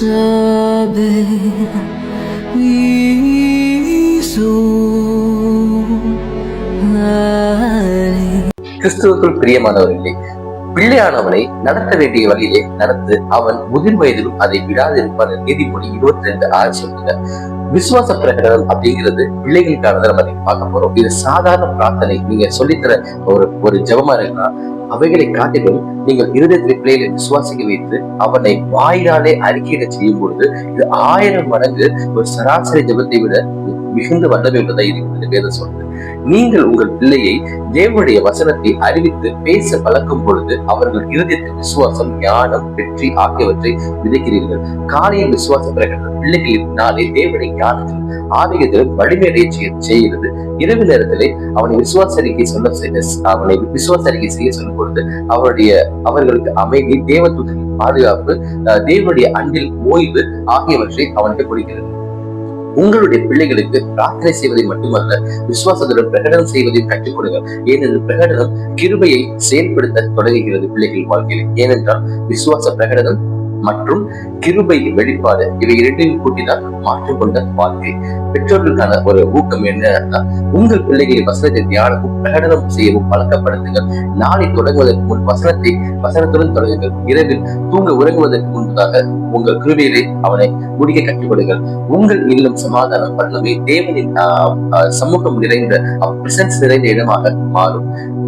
கிறிஸ்துவுக்குள் பிரியமானவர்களே, பிள்ளையானவனை நடத்த வேண்டிய வழியிலே நடத்து, அவன் முதிர் வயதிலும் அதை விடாதிருப்பான். நீதிமொழி 22:6 சொல்லுங்க. விசுவாச பிரகடனம் அப்படிங்கிறது பிள்ளைகளுக்கானதை நம்ம பார்க்க போறோம். இது சாதாரண பிரார்த்தனை. நீங்க சொல்லித்தர ஒரு ஜெபமா இருக்குன்னா அவைகளை காட்டிலும் நீங்கள் இருதயத்திலே பிள்ளைகளை விசுவாசிக்க வைத்து அவனை வாயிலாலே அறிக்கையிட செய்யும் பொழுது இது 1000 மடங்கு ஒரு சராசரி ஜெபத்தை விட மிகுந்த வல்லமை உள்ளதா இருக்கிறது வேதம் சொல்றது. நீங்கள் உங்கள் பிள்ளையை தேவனுடைய வசனத்தை அறிவித்து பேச பழக்கும் பொழுது அவர்கள் இருதயத்தில் விசுவாசம், ஞானம், வெற்றி ஆகியவற்றை விதைக்கிறீர்கள். காலையில் விசுவாச பிரகடனம் பிள்ளைகளின் நாளை தேவனுடைய ஞானத்தில் ஆதிக்கத்திலும் வலிமையை செய்கிறது. இரவு நேரத்திலே அவனை விசுவாச அறிக்கை செய்ய சொல்லும் பொழுது அவர்களுக்கு அமைதி, தேவதூதனின் பாதுகாப்பு, தேவனுடைய அன்பில் ஓய்வு ஆகியவற்றை அவனுக்கு கொடுக்கிறது. உங்களுடைய பிள்ளைகளுக்கு பிரார்த்தனை செய்வதை மட்டுமல்ல, விசுவாசத்துடன் பிரகடனம் செய்வதையும் கற்றுக் கொடுங்க. ஏனென்றால் பிரகடனம் கிருபையை செயல்படுத்த தொடங்குகிறது பிள்ளைகள் வாழ்க்கையில். ஏனென்றால் விசுவாச பிரகடனம் மற்றும் கிருபை வெளிப்பாடு இவை இரண்டையும் கூட்டினால் மாற்றம் கொண்ட வாழ்க்கை. பெற்றோர்களுக்கான ஒரு ஊக்கம் என்னன்னா, உங்கள் பிள்ளைகளை வசனத்தை தியானமும் பிரகடனம் செய்யவும் பழக்கப்படுத்துங்கள். நாளை தொடங்குவதற்கு முன் வசனத்துடன் தொடங்குங்கள். இரவில் தூங்க உறங்குவதற்கு முன்பதாக உங்கள் கிருபையிலே அவனை முடிக்க கற்றுக்கொடுங்கள். உங்கள் இல்லம் சமாதானம் பண்ணவே தேவனின் சமூகம் நிறைந்த பிரசன்ஸ் நிறைந்த இடமாக மாறும்.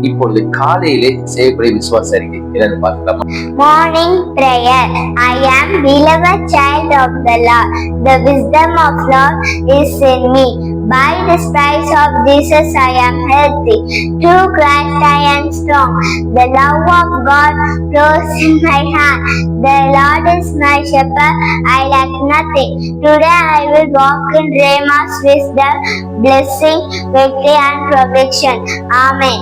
இப்பொழுது காலையிலே செய்யக்கூடிய விசுவாச அறிக்கை என்னன்னு பார்க்கலாம். Morning prayer. I am beloved child of the Lord. The wisdom of Lord is in me. By the stripes of Jesus I am healthy. Through Christ I am strong. The love of God flows in my heart. The Lord is my shepherd. I lack nothing. Today I will walk in Rhema's wisdom, blessing, victory and protection. Amen.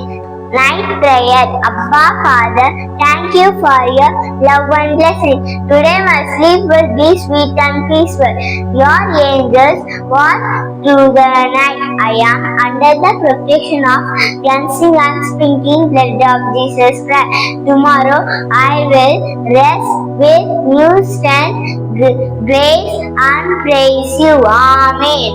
Night prayer. Abba Father, thank you for your love and blessing. Today my sleep will be sweet and peaceful. Your angels walk through the night. I am under the protection of cleansing and sprinkling blood of Jesus Christ. Tomorrow I will rest with new strength, grace and praise you. Amen.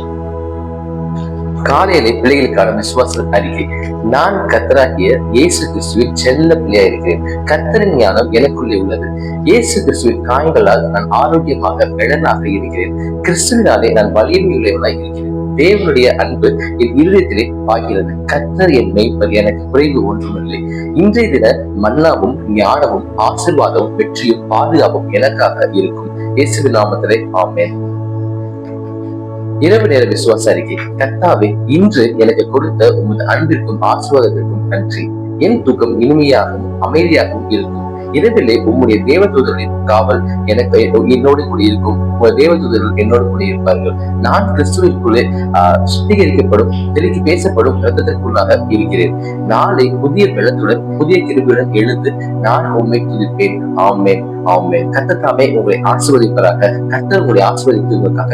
காலையிலே பிள்ளைகளுக்கான விசுவாச அறிக்கை. நான் கர்த்தராகிய இயேசு கிறிஸ்துவின் செல்ல பிள்ளையா இருக்கிறேன். கர்த்தரின் ஞானம் எனக்குள்ளே உள்ளது. இயேசு கிறிஸ்துவின் காயங்களால் நான் ஆரோக்கியமாக பெலனாக இருக்கிறேன். கிறிஸ்துவினாலே நான் வலிமை உள்ளவனாய் இருக்கிறேன். தேவனுடைய அன்பு என் இருதயத்திலே பாய்கிறது. கர்த்தர் என் மேய்ப்பர், எனக்கு குறைவு ஒன்றுமில்லை. இன்றைய தின மன்னாவும் ஞானமும் ஆசீர்வாதமும் வெற்றியும் பாதுகாப்பும் எனக்காக இருக்கும். இயேசுவின் நாமத்திலே ஆமென். இரவு நேர விசுவாச அறிக்கை. கர்த்தாவே, இன்று எனக்கு கொடுத்த உமது அன்பிற்கும் ஆசீர்வாதத்திற்கும் நன்றி. என் தூக்கம் இனிமையாகவும் அமைதியாகவும் இருக்கும். இரவிலே உம்முடைய தேவதூதர்களின் காவல் எனக்கு என்னோடு கூட இருக்கும். தேவதூதர்கள் என்னோடு கூட இருப்பார்கள். நான் கிறிஸ்துவிற்குள்ளே சுத்திகரிக்கப்படும், தெளிக்கு பேசப்படும் ரத்தத்திற்குள்ளாக இருக்கிறேன். நாளை புதிய பலத்துடன் புதிய கிருபையுடன் எழுந்து நான் உண்மை துதிப்பேன். ஆமென், ஆமென். கர்த்தர் தாமே உங்களை ஆசீர்வதிப்பதாக. கர்த்தர் உங்களை ஆசீர்வதித்து உங்களுக்காக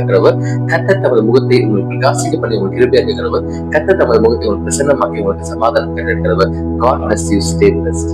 கர்த்தர் தமது முகத்தை உங்களுக்கு பிரகாசிக்க பண்ணி உங்களுக்கு கிருபையாக்குகிறவர். கர்த்தர் தமது முகத்தை உங்களுக்கு பிரசன்னமாக்கி உங்களுக்கு சமாதானம் கண்டிருக்கிறவர். God bless you. Stay blessed.